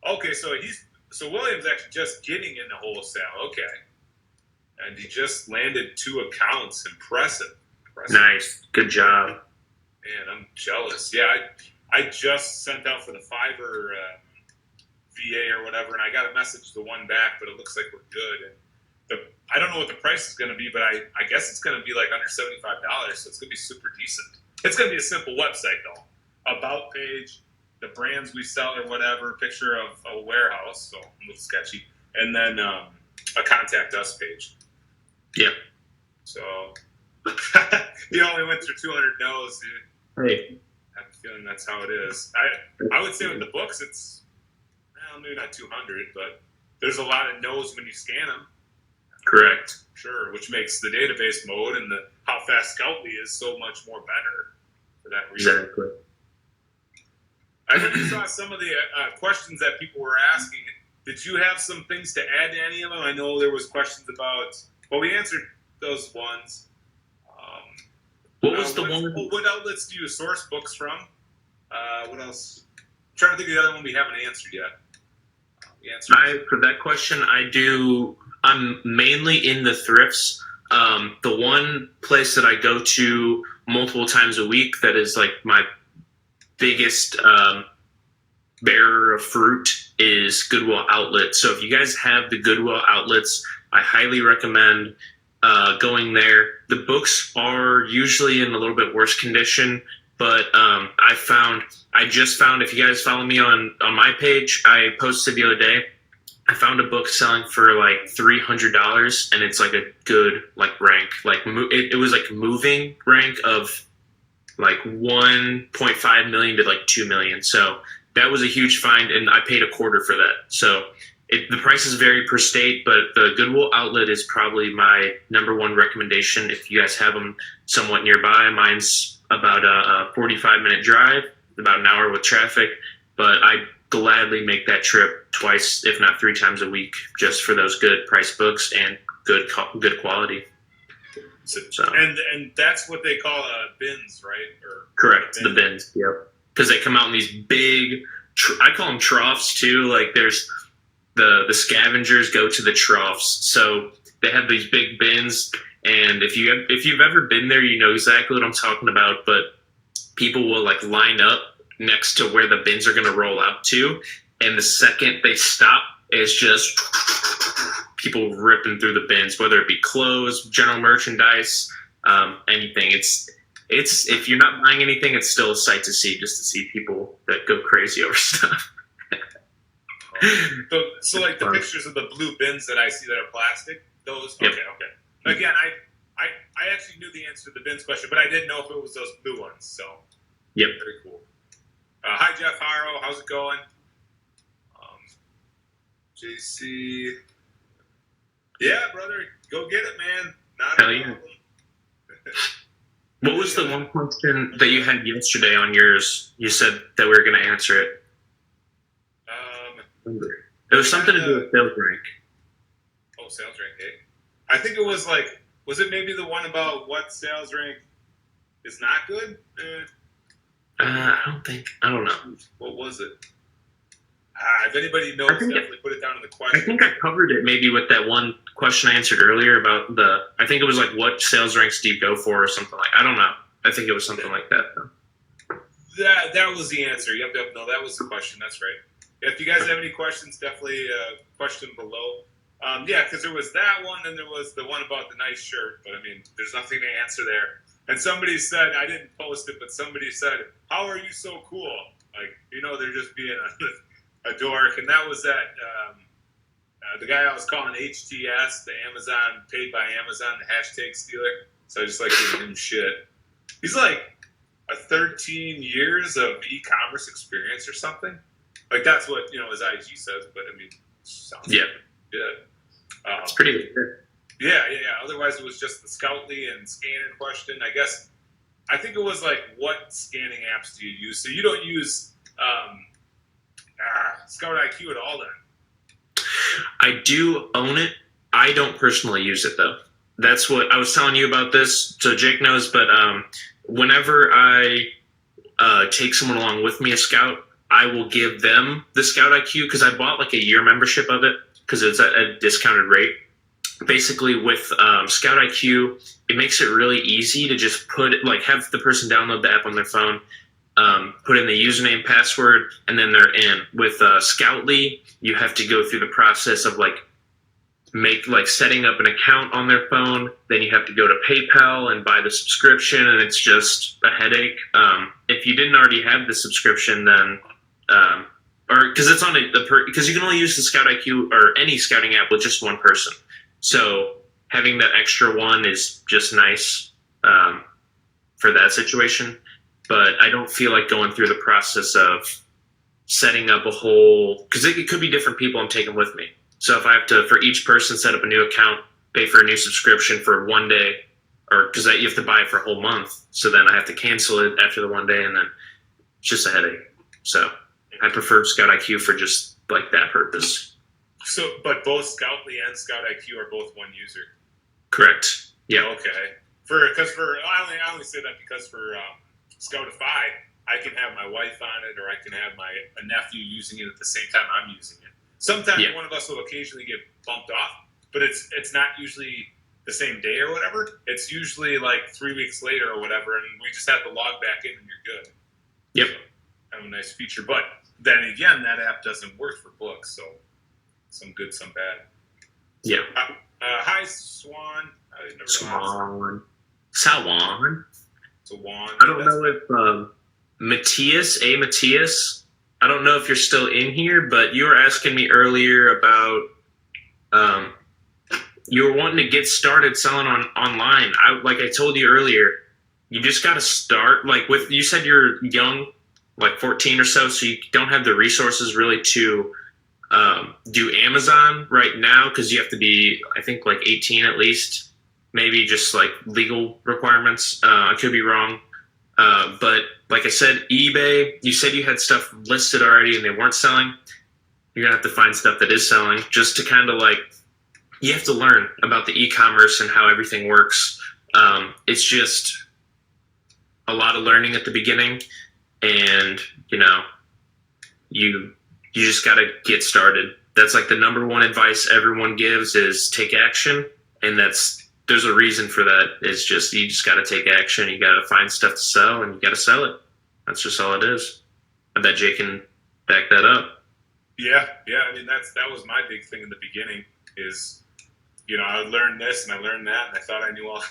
Okay, so William's actually just getting into wholesale. Okay, and he just landed 2 accounts. Impressive. Nice, good job. Man, I'm jealous. Yeah, I just sent out for the Fiverr VA or whatever, and I got a message, the one back, but it looks like we're good. And I don't know what the price is going to be, but I guess it's going to be like under $75, so it's going to be super decent. It's going to be a simple website, though. About page, the brands we sell or whatever, picture of a warehouse, so a little sketcy, and then a contact us page. Yeah. So you only went through 200 no's, dude. Hey. I have a feeling that's how it is. I would say with the books, it's maybe not 200, but there's a lot of no's when you scan them. Correct. Sure, which makes the database mode and how fast Scoutly is so much more better for that reason. Exactly. I know you saw some of the questions that people were asking. Did you have some things to add to any of them? I know there was questions about. Well, we answered those ones. What was the one? What outlets do you source books from? What else? I'm trying to think of the other one we haven't answered yet. For that question, I'm mainly in the thrifts. The one place that I go to multiple times a week that is like my biggest bearer of fruit is Goodwill Outlet. So if you guys have the Goodwill outlets, I highly recommend going there. The books are usually in a little bit worse condition, but I just found, if you guys follow me on my page, I posted the other day, I found a book selling for like $300, and it's like a good like rank. Like it was like moving rank of like 1.5 million to like 2 million. So that was a huge find, and I paid a quarter for that. So the price is vary per state, but the Goodwill outlet is probably my number one recommendation if you guys have them somewhat nearby. Mine's about a 45-minute drive, about an hour with traffic, but I gladly make that trip twice, if not 3 times a week, just for those good price books and good quality. So and that's what they call bins, right? Or correct, the bins. Yep, because they come out in these big. I call them troughs too. Like there's the scavengers go to the troughs, so they have these big bins. And if you've ever been there, you know exactly what I'm talking about. But people will like line up next to where the bins are going to roll out to, and the second they stop, it's just people ripping through the bins, whether it be clothes, general merchandise, anything. It's if you're not buying anything, it's still a sight to see, just to see people that go crazy over stuff. So like the pictures of the blue bins that I see that are plastic, those. Yep. Okay. Again, I actually knew the answer to the bins question, but I didn't know if it was those blue ones. So yep, very cool. Hi Jeff Haro, how's it going? JC, yeah, brother, go get it, man. Not hell yeah. What was the one question that you had yesterday on yours? You said that we were going to answer it. It was something to do with sales rank. Oh, sales rank, eh? I think it was like, was it maybe the one about what sales rank is not good? I don't know. What was it? If anybody knows, definitely put it down in the question. I think I covered it maybe with that one question I answered earlier about I think it was like what sales ranks do you go for or something like. I don't know. I think it was something like that though. That was the answer. Yep. No, that was the question. That's right. If you guys have any questions, definitely question below. Yeah, because there was that one, and there was the one about the nice shirt. But I mean, there's nothing to answer there. And somebody said, I didn't post it, but somebody said, "How are you so cool?" Like, they're just being a dork. And that was that the guy I was calling HTS, the Amazon paid by Amazon, the hashtag stealer. So I just like giving him shit. He's like a 13 years of e-commerce experience or something. Like that's what his IG says, but I mean, sounds good. It's pretty good. Yeah. Otherwise, it was just the Scoutly and scanner question. I think it was like, what scanning apps do you use? So you don't use Scout IQ at all, then? I do own it. I don't personally use it though. That's what I was telling you about this. So Jake knows, but whenever I take someone along with me, a Scout, I will give them the Scout IQ because I bought like a year membership of it because it's at a discounted rate. Basically, with Scout IQ, it makes it really easy to just have the person download the app on their phone, put in the username, password, and then they're in. With Scoutly, you have to go through the process of setting up an account on their phone. Then you have to go to PayPal and buy the subscription, and it's just a headache. If you didn't already have the subscription, then because it's on because you can only use the Scout IQ or any scouting app with just one person. So having that extra one is just nice for that situation. But I don't feel like going through the process of setting up a whole, because it could be different people I'm taking with me. So if I have to, for each person, set up a new account, pay for a new subscription for one day, or because you have to buy it for a whole month. So then I have to cancel it after the one day, and then it's just a headache. So I prefer Scout IQ for just like that purpose. So, but both Scoutly and Scout IQ are both one user. Correct. Yeah. Okay. I only say that because for Scoutify, I can have my wife on it, or I can have a nephew using it at the same time I'm using it. Sometimes one of us will occasionally get bumped off, but it's not usually the same day or whatever. It's usually like 3 weeks later or whatever, and we just have to log back in and you're good. Yep. So, kind of a nice feature. But then again, that app doesn't work for books, so some good, some bad. Yeah. Hi, Swan. Swan. Swan. I don't know if Matthias, I don't know if you're still in here, but you were asking me earlier about you were wanting to get started selling online. Like I told you earlier, you just got to start. Like with you said, you're young, like 14 or so you don't have the resources really to do Amazon right now because you have to be, I think, like 18 at least. Maybe just like legal requirements. I could be wrong. But like I said, eBay, you said you had stuff listed already and they weren't selling. You're going to have to find stuff that is selling just to kind of like, you have to learn about the e-commerce and how everything works. It's just a lot of learning at the beginning and, you just got to get started. That's like the number one advice everyone gives is take action. And there's a reason for that. It's just, you just got to take action. You got to find stuff to sell and you got to sell it. That's just all it is. I bet Jay can back that up. Yeah. I mean, that was my big thing in the beginning is, I learned this and I learned that and I thought I knew all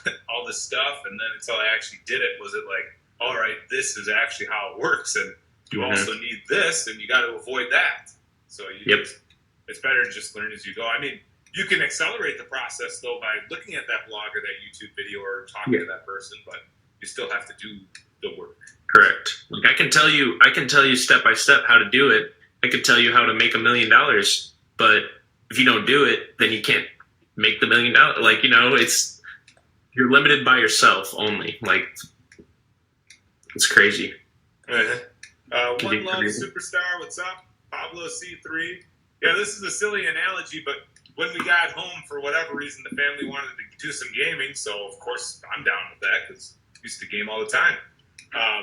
this stuff. And then until I actually did it, was it like, all right, this is actually how it works. And you also need this and you got to avoid that. So it's better to just learn as you go. I mean, you can accelerate the process though by looking at that blog or that YouTube video or talking to that person, but you still have to do the work. Correct. Like I can tell you step by step how to do it. I could tell you how to make $1 million, but if you don't do it, then you can't make the $1 million. Like, you're limited by yourself only. Like, it's crazy. One Love Superstar, what's up? Pablo C3. Yeah, this is a silly analogy, but when we got home, for whatever reason, the family wanted to do some gaming, so of course I'm down with that because I used to game all the time.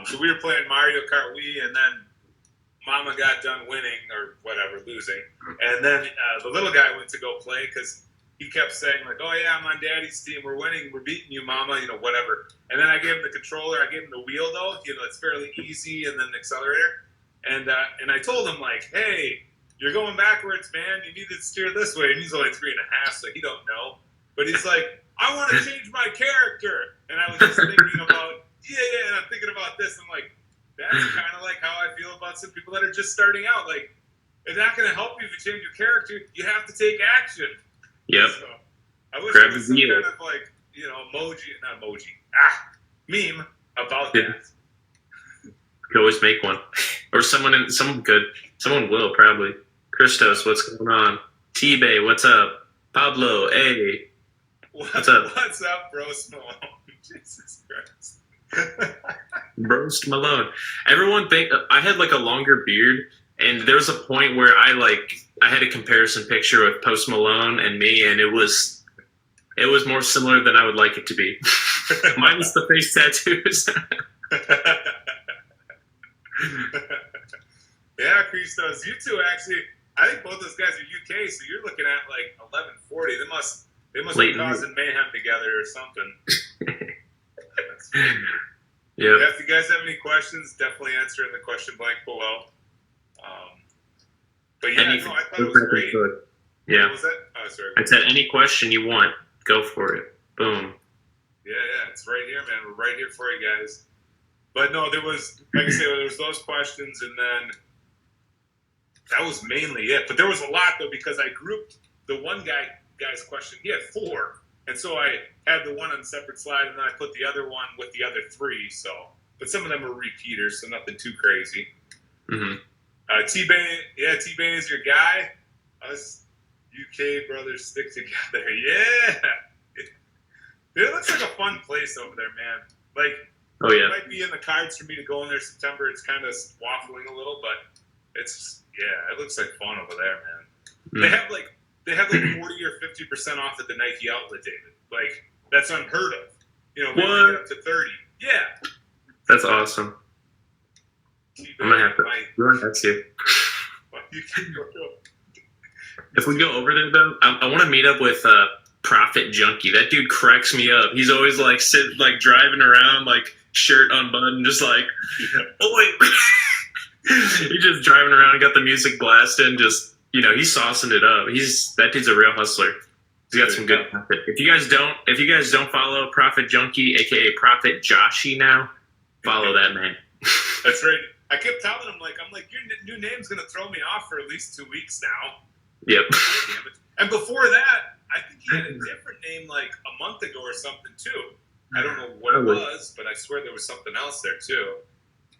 So we were playing Mario Kart Wii, and then Mama got done winning or whatever, losing, and then the little guy went to go play because he kept saying like, "Oh yeah, I'm on Daddy's team. We're winning. We're beating you, Mama. Whatever." And then I gave him the controller. I gave him the wheel though. It's fairly easy, and then the accelerator. And I told him like, "Hey, you're going backwards, man. You need to steer this way." And he's only 3.5, so he don't know. But he's like, "I want to change my character." And I was just thinking about, and I'm thinking about this. I'm like, that's kind of like how I feel about some people that are just starting out. Like, it's not going to help you if you change your character. You have to take action. Yep. So, I wish there was some kind of like, meme about that. You could always make one. Or someone will probably. Christos, what's going on? T-Bay, what's up? Pablo, hey. What's up? What's up, bro? Malone? Jesus Christ. Brost Malone. Everyone think I had like a longer beard, and there was a point where I had a comparison picture with Post Malone and me, and it was more similar than I would like it to be. Minus the face tattoos. Yeah, Christos, you two actually. I think both those guys are UK, so you're looking at like 1140. They must be causing mayhem together or something. Yeah. If you guys have any questions, definitely answer in the question blank below. But yeah, I thought it was great. Yeah. What was that? Oh, sorry. I said any question you want, go for it. Boom. Yeah, it's right here, man. We're right here for you guys. But no, there was, like I say, there was those questions, and then that was mainly it. But there was a lot though because I grouped the one guy's question. He had 4. And so I had the one on a separate slide, and then I put the other one with the other 3. So, but some of them were repeaters, so nothing too crazy. Mm-hmm. T-Bane is your guy. Us UK brothers stick together. Yeah. It looks like a fun place over there, man. Like, it might be in the cards for me to go in there September. It's kind of waffling a little, but it looks like fun over there, man. Mm-hmm. They have like 40 or 50% off at the Nike outlet, David. Like, that's unheard of. Maybe get up to 30. Yeah. That's awesome. I'm gonna have to. That's you. If we go over there though, I want to meet up with Profit Junkie. That dude cracks me up. He's always like driving around like shirt unbuttoned, just like, he's just driving around and got the music blasting, just he's saucing it up. That dude's a real hustler. He's got some good content. If you guys don't follow Profit Junkie, aka Profit Joshi now, follow that man. That's right. I kept telling him, like, I'm like, your new name's gonna throw me off for at least 2 weeks now. Yep. And before that, I think he had a different name like a month ago or something too. I don't know what it was, but I swear there was something else there too.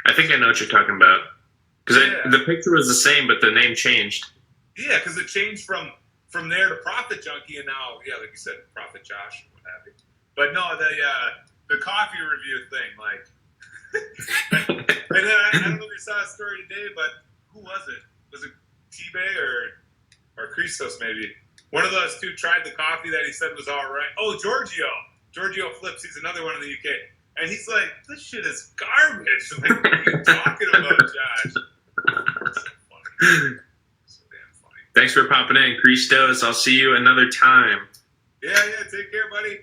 I think I know what you're talking about. Because the picture was the same, but the name changed. Yeah, because it changed from there to Profit Junkie, and now, like you said, Profit Josh, what have you. But no, the coffee review thing, like, and then I don't know if you saw a story today, but who was it? Was it T-Bay or Christos maybe? One of those two tried the coffee that he said was all right. Oh, Giorgio Flips, he's another one in the UK. And he's like, this shit is garbage. I'm like, what are you talking about, Josh? So funny. So damn funny. Thanks for popping in, Christos. I'll see you another time. Yeah, take care, buddy.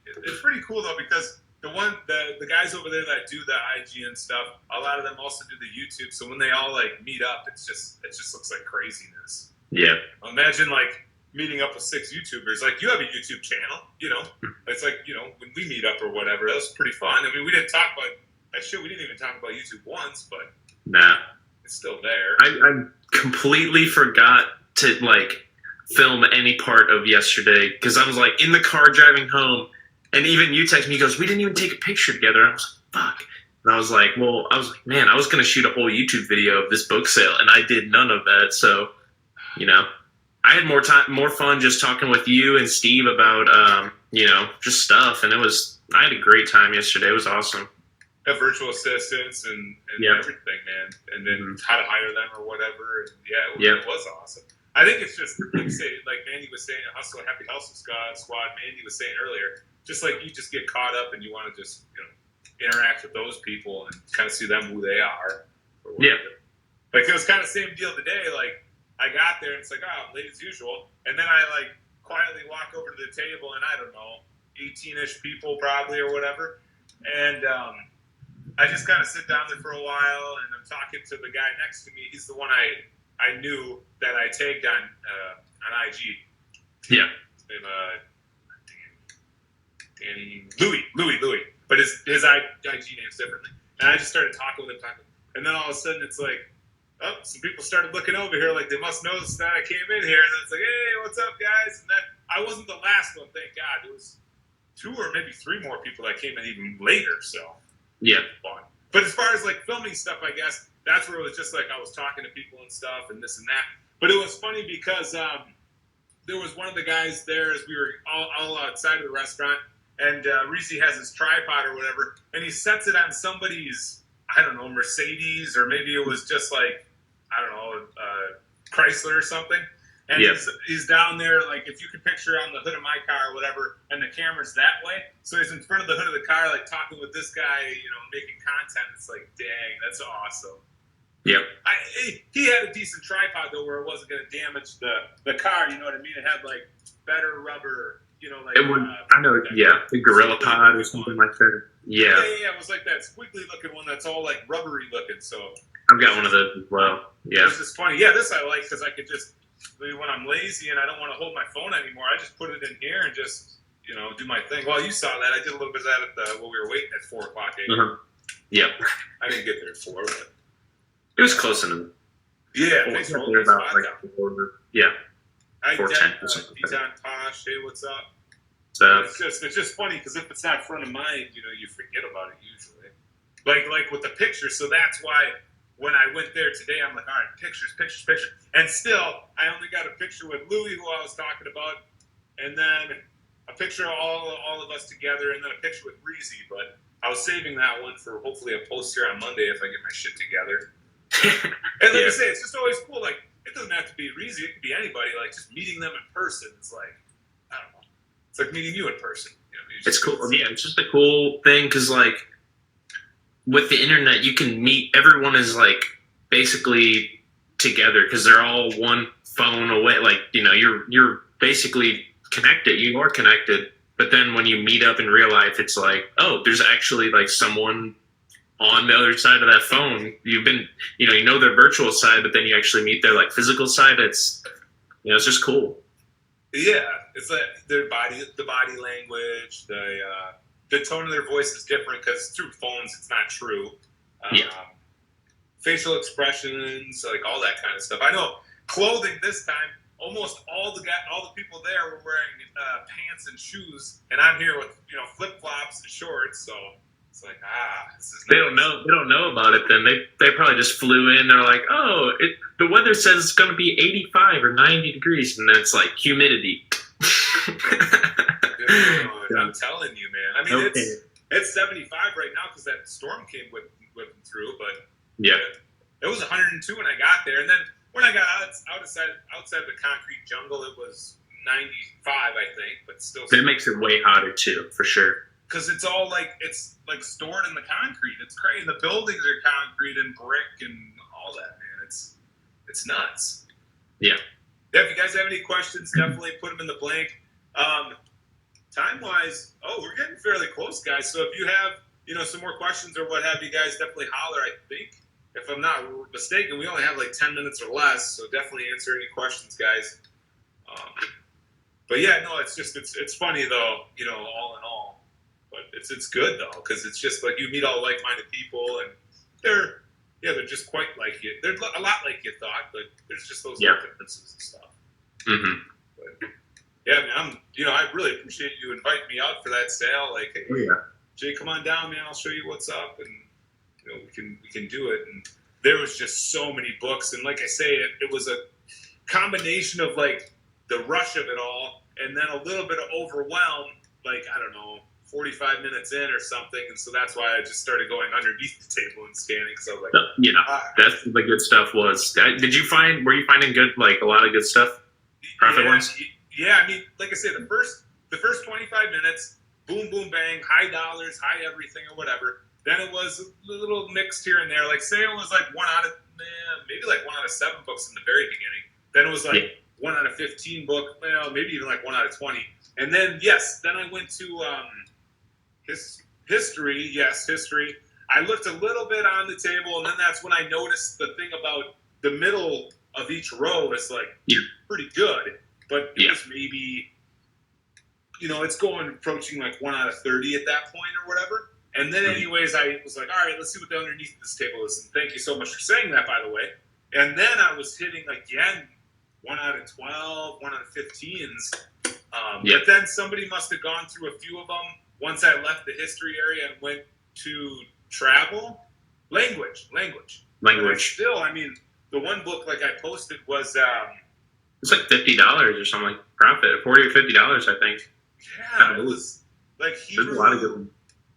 It's pretty cool, though, because the guys over there that do the IG and stuff, a lot of them also do the YouTube. So when they all, like, meet up, it just looks like craziness. Yeah. Imagine, like, meeting up with 6 YouTubers. Like, you have a YouTube channel, you know. It's like, you know, when we meet up or whatever, that was pretty fun. I mean, we didn't talk about that shit. We didn't even talk about YouTube once, but nah, it's still there. I completely forgot to, like, film any part of yesterday because I was, like, in the car driving home, and even you texted me, he goes, we didn't even take a picture together. And I was like, fuck. And I was like, man, I was going to shoot a whole YouTube video of this book sale, and I did none of that. So, you know, I had more fun just talking with you and Steve about, you know, just stuff. And I had a great time yesterday. It was awesome. Have virtual assistants and everything, man. And then how to hire them or whatever. And it was awesome. I think it's just, like Mandy was saying, Hustle Happy Hustle Squad, Mandy was saying earlier, just like you just get caught up and you want to just, you know, interact with those people and kind of see them who they are. Yeah. Like, it was kind of the same deal today. Like, I got there and it's like, oh, I'm late as usual. And then I, like, quietly walk over to the table and I don't know, 18-ish people probably or whatever. And I just kind of sit down there for a while and I'm talking to the guy next to me. He's the one I knew that I tagged on IG. Yeah. His name, Danny Louis. But his IG name's differently. And I just started talking with him, and then all of a sudden it's like, oh, some people started looking over here like they must notice that I came in here. And then it's like, hey, what's up, guys? And then I wasn't the last one, thank God. It was 2 or maybe 3 more people that came in even later. So yeah, fun. But as far as like filming stuff, I guess that's where it was just like I was talking to people and stuff and this and that. But it was funny because there was one of the guys there as we were all outside of the restaurant. And Reese has his tripod or whatever, and he sets it on somebody's, I don't know, Mercedes, or maybe it was just like, I don't know, Chrysler or something. And he's down there, like, if you could picture on the hood of my car or whatever, and the camera's that way. So he's in front of the hood of the car, like, talking with this guy, you know, making content. It's like, dang, that's awesome. Yep. He had a decent tripod, though, where it wasn't going to damage the car, you know what I mean? It had, like, better rubber. You know, like, it would, I know, the Gorilla Pod or something like that. Yeah. It was like that squiggly looking one that's all like rubbery looking. So I've got one of those as well. Yeah. It's just funny. Yeah, this I like because I could just, when I'm lazy and I don't want to hold my phone anymore, I just put it in here and just, you know, do my thing. Well, you saw that. I did a little bit of that while we were waiting at 4 o'clock. Yep. I didn't get there at 4, but it was close enough. Yeah, thanks for holding about like 4, yeah. Hi, 4:10 or something. D-Don Posh. Hey, what's up? So it's just funny because if it's not front of mind, you know, you forget about it usually. Like with the pictures. So that's why when I went there today, I'm like, all right, pictures. And still, I only got a picture with Louie, who I was talking about, and then a picture of all of us together, and then a picture with Breezy. But I was saving that one for hopefully a post here on Monday if I get my shit together. And like I say, it's just always cool. Like, it doesn't have to be Breezy. It could be anybody. Like, just meeting them in person. It's like, I don't know. It's like meeting you in person. You know, it's cool. Yeah, it's just a cool thing because, like, with the internet, you can meet. Everyone is, like, basically together because they're all one phone away. Like, you know, you're basically connected. You are connected. But then when you meet up in real life, it's like, oh, there's actually, like, someone on the other side of that phone. You've been, you know their virtual side, but then you actually meet their, like, physical side. It's, you know, it's just cool. Yeah, it's like the body language, the tone of their voice is different because through phones it's not true. facial expressions, like all that kind of stuff. I know clothing this time. Almost all the people there were wearing pants and shoes, and I'm here with flip flops and shorts. So it's like this is They nice. don't know about it. Then they probably just flew in. They're like, oh, the weather says it's going to be 85 or 90 degrees, and then it's like humidity. Dude, I'm telling you, man. I mean, Okay. it's 75 right now because that storm came whipping through, but Yeah. it was 102 when I got there, and then when I got outside the concrete jungle, it was 95, I think, but still. That makes it way hotter too, for sure. Because it's like stored in the concrete. It's crazy. The buildings are concrete and brick and all that, man. It's nuts. Yeah. If you guys have any questions, definitely put them in the blank. Time wise, we're getting fairly close, guys. So if you have some more questions or what have you, guys definitely holler. I think, if I'm not mistaken, we only have like 10 minutes or less, so definitely answer any questions, guys. But yeah, no, it's funny though, all in all. But it's good though, because it's just like you meet all like-minded people, and they're just quite like you. They're a lot like you thought, but there's just those little differences and stuff. Mm-hmm. But yeah, man, I really appreciate you inviting me out for that sale. Like, hey, Oh, yeah. Jay, come on down, man. I'll show you what's up, and we can do it. And there was just so many books, and like I say, it was a combination of like the rush of it all, and then a little bit of overwhelm. Like, I don't know, 45 minutes in or something, and so that's why I just started going underneath the table and scanning. Because I was like, that's the good stuff was. Were you finding a lot of good stuff? Profit wise? Yeah, I mean, like I said, the first 25 minutes, boom, boom, bang, high dollars, high everything or whatever. Then it was a little mixed here and there. Like, say it was like maybe like 1 out of 7 books in the very beginning. Then it was like 1 out of 15 book, maybe even like 1 out of 20. And then, then I went to history. Yes, history. I looked a little bit on the table, and then that's when I noticed the thing about the middle of each row is like pretty good. But it was maybe, it's approaching like 1 out of 30 at that point or whatever. And then anyways, I was like, all right, let's see what the underneath this table is. And thank you so much for saying that, by the way. And then I was hitting again 1 out of 12, 1 out of 15s. But then somebody must have gone through a few of them once I left the history area and went to travel. Language. But still, I mean, the one book like I posted was... it's like $50 or something, like profit, $40 or $50, I think. Yeah, it was like Hebrew. There's a lot of good ones.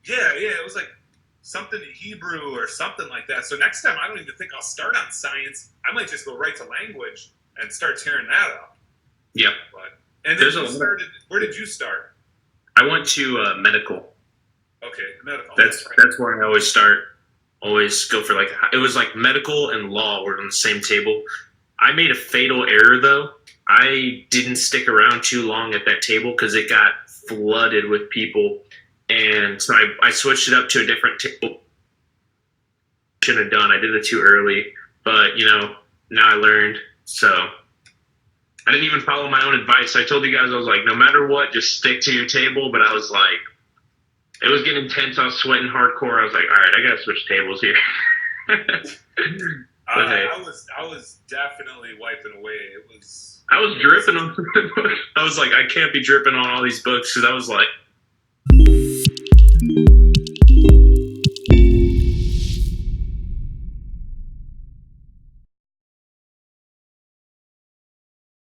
Yeah, it was like something in Hebrew or something like that. So next time, I don't even think I'll start on science. I might just go right to language and start tearing that up. Yeah. And then where did you start? I went to medical. Okay, medical. That's where I always start. Always go for it was like medical and law were on the same table. I made a fatal error though. I didn't stick around too long at that table because it got flooded with people. And so I switched it up to a different table. Shouldn't have done. I did it too early. But, now I learned. So I didn't even follow my own advice. I told you guys, I was like, no matter what, just stick to your table. But I was like, it was getting intense. I was sweating hardcore. I was like, all right, I got to switch tables here. I was definitely wiping away. I was dripping on. I was like, I can't be dripping on all these books because I was like,